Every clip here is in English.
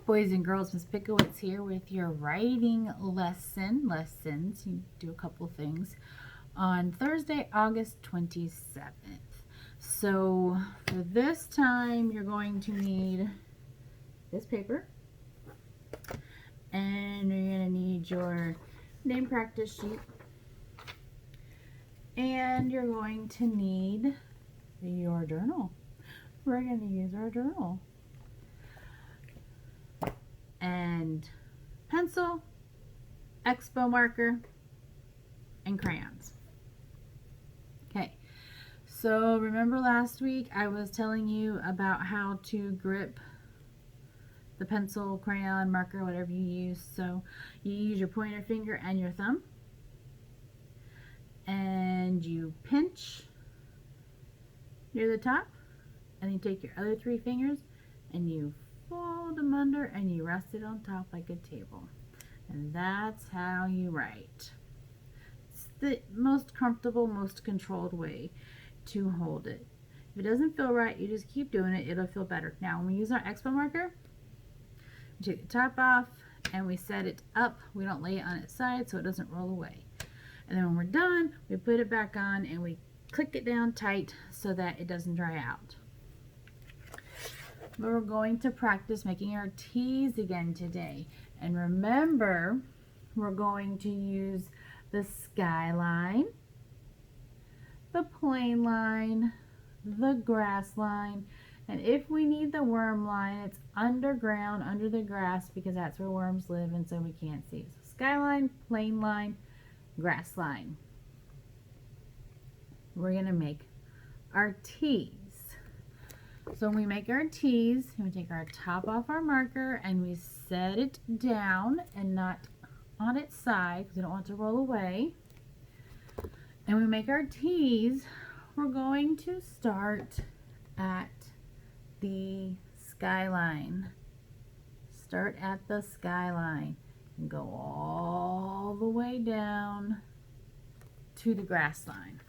Boys and girls, Miss Pickowitz here with your writing lessons. You do a couple things on Thursday, August 27th. So for this time, you're going to need this paper, and you're going to need your name practice sheet, and you're going to need your journal. We're going to use our journal. And pencil, expo marker, and crayons. Okay, so remember last week I was telling you about how to grip the pencil, crayon, marker, whatever you use. So you use your pointer finger and your thumb, and you pinch near the top, and you take your other three fingers and you fold them under and you rest it on top like a table. And that's how you write. It's the most comfortable, most controlled way to hold it. If it doesn't feel right, you just keep doing it. It'll feel better. Now, when we use our expo marker, we take the top off and we set it up. We don't lay it on its side so it doesn't roll away. And then when we're done, we put it back on and we click it down tight so that it doesn't dry out. We're going to practice making our T's again today. And remember, we're going to use the skyline, the plane line, the grass line, and if we need the worm line, it's underground, under the grass, because that's where worms live and so we can't see. So skyline, plane line, grass line. We're going to make our T's. So when we make our T's, we take our top off our marker and we set it down and not on its side because we don't want it to roll away. And we make our T's. We're going to start at the skyline. Start at the skyline and go all the way down to the grass line.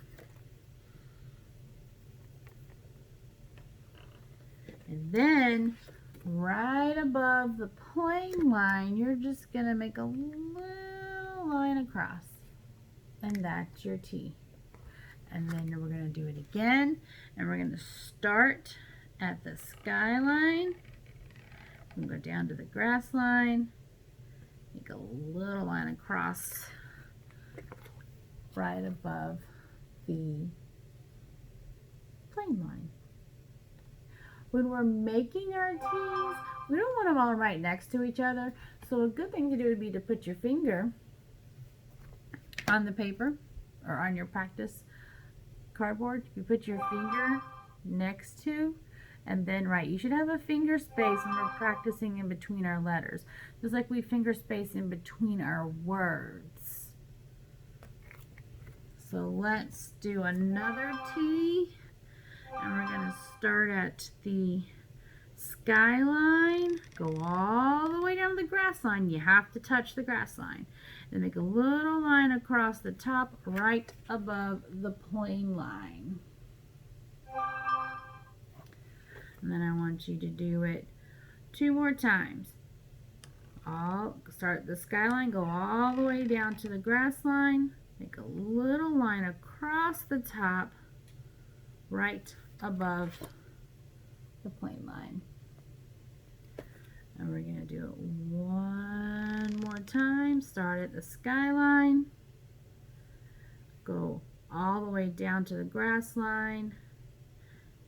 And then right above the plane line, you're just going to make a little line across. And that's your T. And then we're going to do it again. And we're going to start at the skyline. We'll go down to the grass line. Make a little line across right above the plane line. When we're making our T's, we don't want them all right next to each other. So a good thing to do would be to put your finger on the paper or on your practice cardboard. You put your finger next to and then write. You should have a finger space when we're practicing in between our letters. Just like we finger space in between our words. So let's do another T. And we're going to start at the skyline, go all the way down to the grass line. You have to touch the grass line. And make a little line across the top right above the plane line. And then I want you to do it 2 more times. Start at the skyline, go all the way down to the grass line. Make a little line across the top right above the plane line. And we're going to do it 1 more time. Start at the skyline. Go all the way down to the grass line.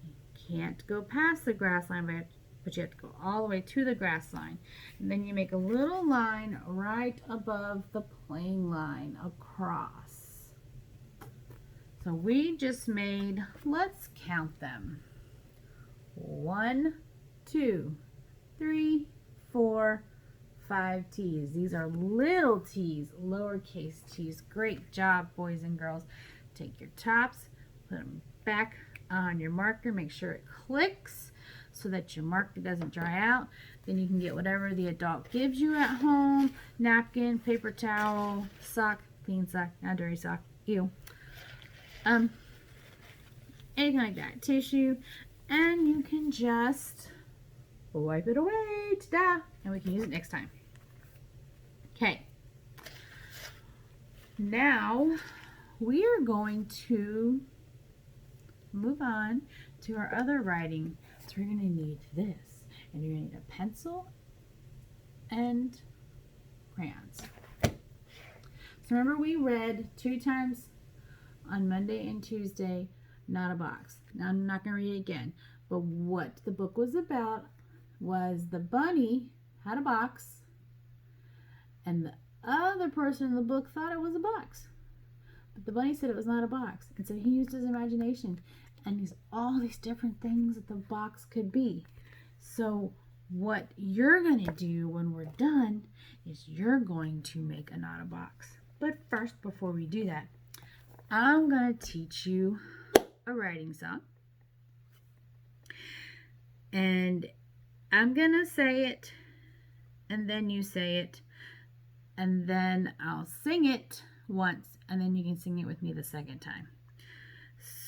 You can't go past the grass line, but you have to go all the way to the grass line. And then you make a little line right above the plane line across. So we just made, let's count them. 1, 2, 3, 4, 5 T's. These are little t's, lowercase t's. Great job, boys and girls. Take your tops, put them back on your marker. Make sure it clicks so that your marker doesn't dry out. Then you can get whatever the adult gives you at home. Napkin, paper towel, sock, clean sock, not dirty sock. Ew. Anything like that, tissue, and you can just wipe it away, ta-da, and we can use it next time. Okay, now we are going to move on to our other writing. So we're going to need this, and you're going to need a pencil and crayons. So remember, we read 2 times on Monday and Tuesday, Not a Box. Now I'm not going to read it again, but what the book was about was the bunny had a box, and the other person in the book thought it was a box. But the bunny said it was not a box, and so he used his imagination and used all these different things that the box could be. So what you're going to do when we're done is you're going to make a not a box. But first, before we do that, I'm going to teach you a writing song. And I'm going to say it, and then you say it, and then I'll sing it once, and then you can sing it with me the second time.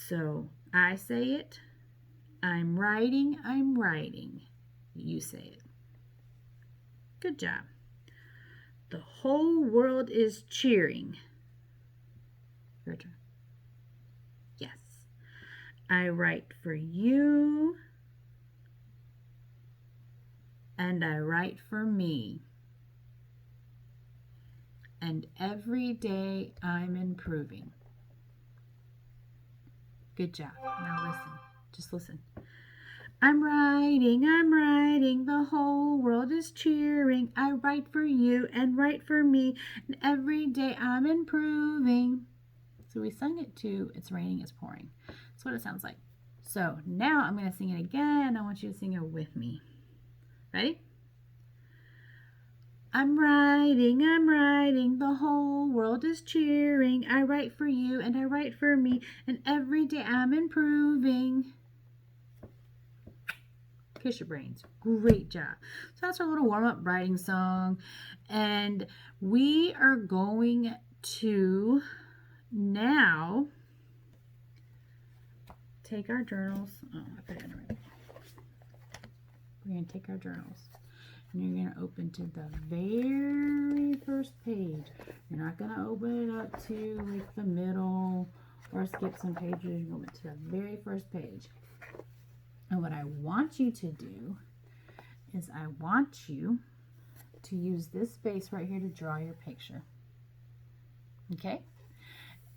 So I say it, I'm writing, you say it. Good job. The whole world is cheering. Your turn. Yes. I write for you, and I write for me. And every day I'm improving. Good job. Now listen. Just listen. I'm writing, the whole world is cheering. I write for you and write for me, and every day I'm improving. So we sung it to It's Raining, It's Pouring. That's what it sounds like. So now I'm going to sing it again. I want you to sing it with me. Ready? I'm writing, the whole world is cheering. I write for you and I write for me, and every day I'm improving. Kiss your brains. Great job. So that's our little warm-up writing song. And we are going to now take our journals. Oh, I put it in already. We're going to take our journals, and you're going to open to the very first page. You're not going to open it up to like the middle or skip some pages. You're going to the very first page. And what I want you to do is I want you to use this space right here to draw your picture. Okay?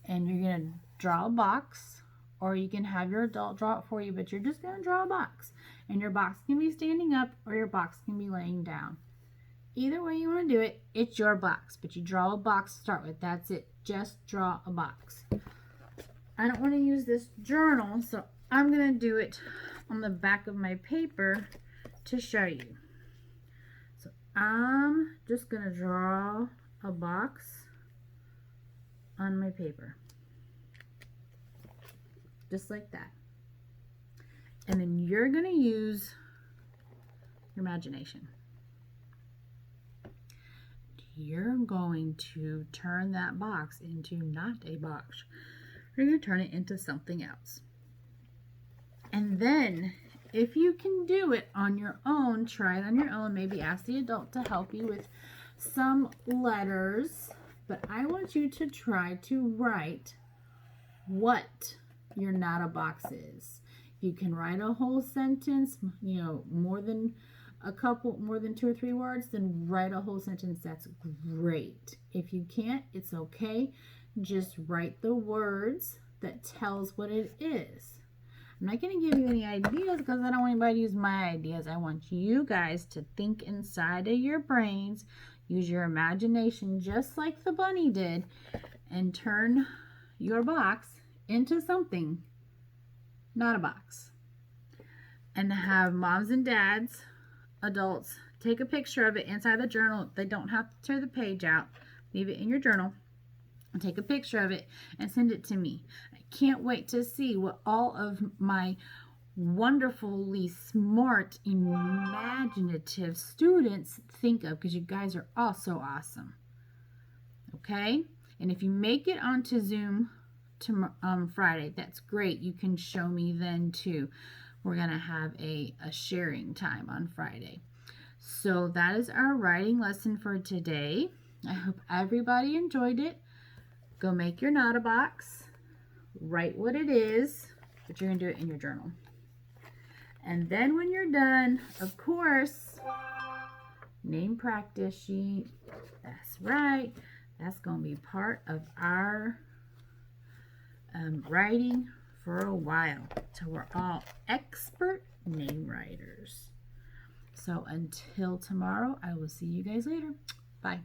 And you're going to draw a box, or you can have your adult draw it for you, but you're just going to draw a box. And your box can be standing up or your box can be laying down. Either way you want to do it, it's your box. But you draw a box to start with. That's it. Just draw a box. I don't want to use this journal, so I'm going to do it on the back of my paper to show you. So I'm just going to draw a box on my paper. Just like that. And then you're going to use your imagination. You're going to turn that box into not a box. You're going to turn it into something else. And then, if you can do it on your own, try it on your own. Maybe ask the adult to help you with some letters. But I want you to try to write what your not a box is. You can write a whole sentence, more than 2 or 3 words, then write a whole sentence. That's great. If you can't, it's okay. Just write the words that tells what it is. I'm not going to give you any ideas because I don't want anybody to use my ideas. I want you guys to think inside of your brains, use your imagination just like the bunny did, and turn your box into something, not a box. And have moms and dads, adults, take a picture of it inside the journal. They don't have to tear the page out. Leave it in your journal. And take a picture of it and send it to me. I can't wait to see what all of my wonderfully smart, imaginative students think of, because you guys are all so awesome. Okay? And if you make it onto Zoom Friday, that's great. You can show me then too. we're going to have a sharing time on Friday. So that is our writing lesson for today. I hope everybody enjoyed it. Go make your Not a Box. Write what it is, but you're going to do it in your journal. And then when you're done, of course, name practice sheet. That's right. That's going to be part of our writing for a while till we're all expert name writers. So until tomorrow, I will see you guys later. Bye.